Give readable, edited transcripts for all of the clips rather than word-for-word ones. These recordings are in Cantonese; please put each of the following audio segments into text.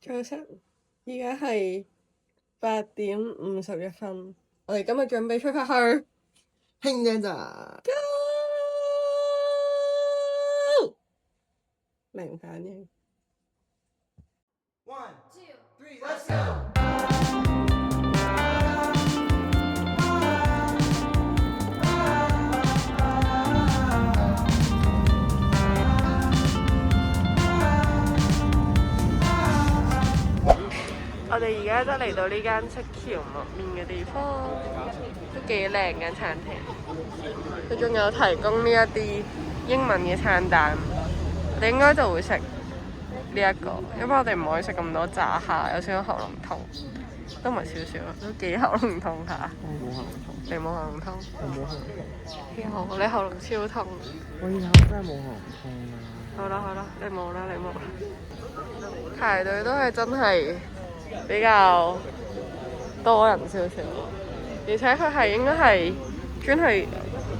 早晨，而家係8:51，我哋今日準備出發去輕井澤。零反應。One, two, three, let's go！我哋而家都嚟到呢間出蕎麥麵嘅地方，都幾靚嘅餐廳。佢仲有提供呢一啲英文嘅餐單，我哋應該就會食呢一個，因為我哋唔可以食咁多炸蝦，有少少喉嚨痛，都唔係少少，都幾喉嚨痛下。我冇喉嚨痛。你冇喉嚨痛？我冇喉嚨痛。幾好，你喉嚨超痛。我以後真係冇喉嚨痛啦。好啦好啦，你冇啦你冇。排隊都係真係比較多人少少，而且佢係應該係專係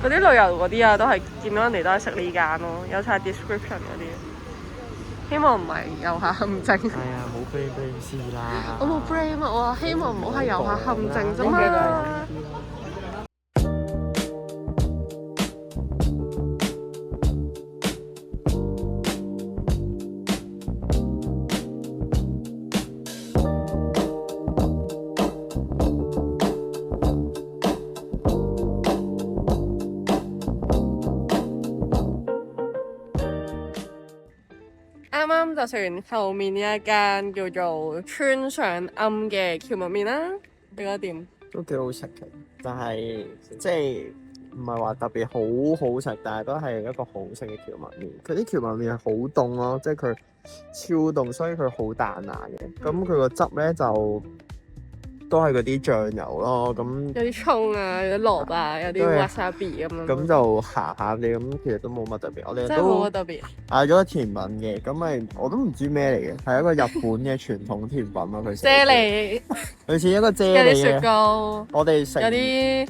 嗰啲旅遊嗰啲啊，都係見到人哋都係食呢間咯，有晒 description 嗰啲。希望唔係遊客陷阱。係啊，冇 blame 事啦。我冇 blame 啊，我話希望唔好係遊客陷阱啫嘛。啱啱就食完後面呢一間叫做村上庵嘅蕎麥麵啦，你覺得點？都幾好食嘅，但係即係唔係話特別好食，但係都係一個好食嘅蕎麥麵。佢啲蕎麥麵係好凍咯，即係佢超凍，所以佢好彈牙嘅。咁佢個汁咧就都係嗰啲醬油咯，咁有啲葱啊，有啲蘿啊，有啲 wasabi 咁樣。咁就鹹鹹地咁，其實都冇乜特別。我哋真係冇乜特別。嗌咗個甜品嘅，咁咪我都唔知咩嚟嘅，係一個日本嘅傳統甜品咯。佢啫喱，類似一個啫有啲雪喱嘅。糕，我哋食有啲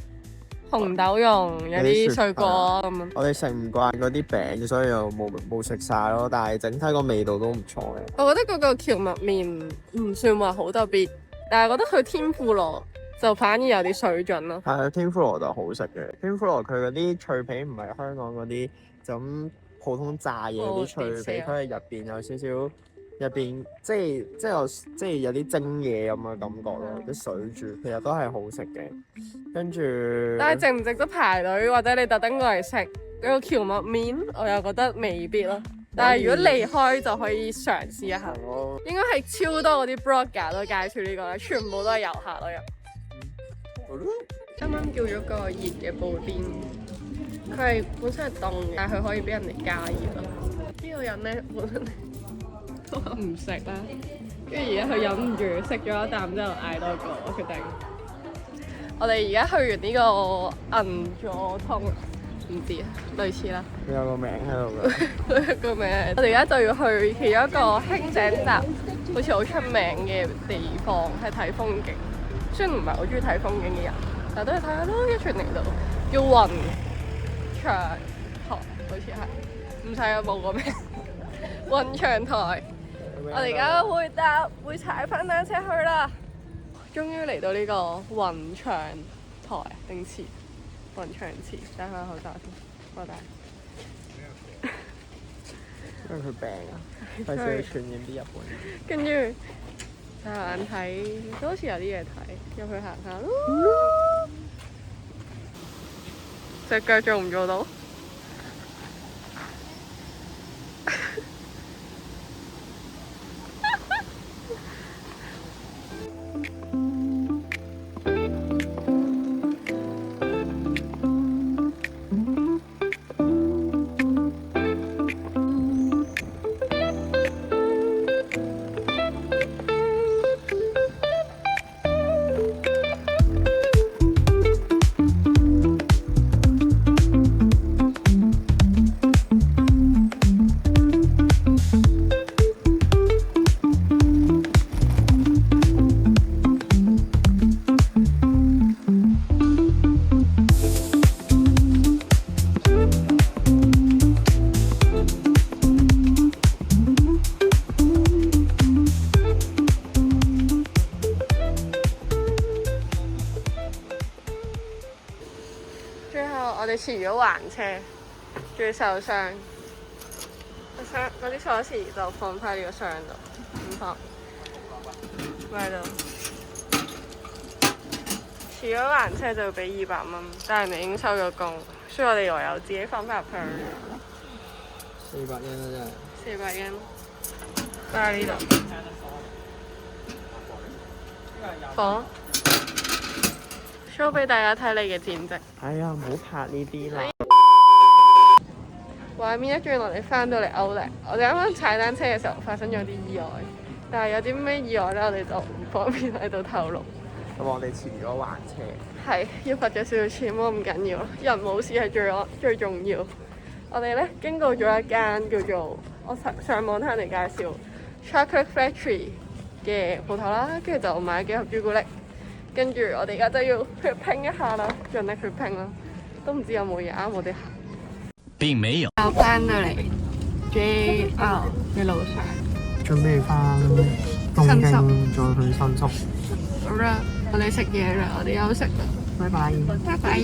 紅豆蓉，有啲水果咁樣。我哋食唔慣嗰啲餅，所以又冇食晒咯。但係整體個味道都唔錯嘅。我覺得嗰個蕎麥麵唔算話好特別，但係覺得佢天婦羅就反而有啲水準咯。係啊，天婦羅就好食嘅。天婦羅佢嗰啲脆皮唔係香港嗰啲就咁普通炸嘢嗰啲脆皮，佢係入邊有少少入邊即係有啲蒸嘢咁嘅感覺咯，啲水煮其實都係好食嘅。跟住，但係值唔值得排隊，或者你特登過嚟食嗰個蕎麥麵，我又覺得未必咯。但係如果離開就可以嘗試一下。應該係超多嗰啲 blogger 都介紹呢個咧，全部都係遊客咯。啱啱叫咗個熱嘅布甸，佢係本身係凍嘅，但係佢可以俾人哋加熱咯。呢個人咧本身都話唔食啦，跟住而家佢忍唔住食咗一啖之後嗌多個，我決定。我哋而家去完呢個銀座通，唔知啊，類似啦。佢有個名喺度㗎。個名，我哋而家就要去其中一個輕井澤，好似好出名嘅地方，係睇風景。雖然唔係好中意睇風景嘅人，但都係睇下咯。一傳嚟度叫雲長台，好似係，唔使啊，冇個名。雲長台，我哋而家會踩翻單車去啦。終於嚟到呢個雲長台定池，雲長池，戴翻口罩先，我戴。因為佢病啊，費事去傳染啲日本人。跟住就眼睇，都好似有啲嘢睇，入去行下咯。隻腳做唔做到？哋遲咗還車，仲要受傷。嗰啲鎖匙就放返呢個箱度，唔放，咪度。遲咗還車就要俾200蚊，但係人哋已經收咗工，所以我哋唯有自己放返入去。400蚊啊真係。400蚊，擺喺呢度。放。show 俾大家睇你嘅戰績。哎呀，唔好拍呢啲啦。畫面一轉落嚟翻到嚟歐力，我哋啱啱踩單車嘅時候發生咗啲意外，但係有啲咩意外咧，我哋就唔方便喺度透露。咁我哋遲咗還車。係要罰咗少少錢，不過唔緊要，人冇事係最重要。我哋咧經過咗一間叫做我上網聽人哋介紹 Chocolate Factory 嘅鋪頭啦，跟住就買咗幾盒朱古力，跟住我哋而家就要去拼一下啦，盡力去拼啦，都唔知有冇嘢啱我哋行。並沒有。我翻到嚟 JR 嘅路上，準備翻東京再去新宿。好啦，我哋食嘢啦，我哋休息啦，拜拜。拜拜。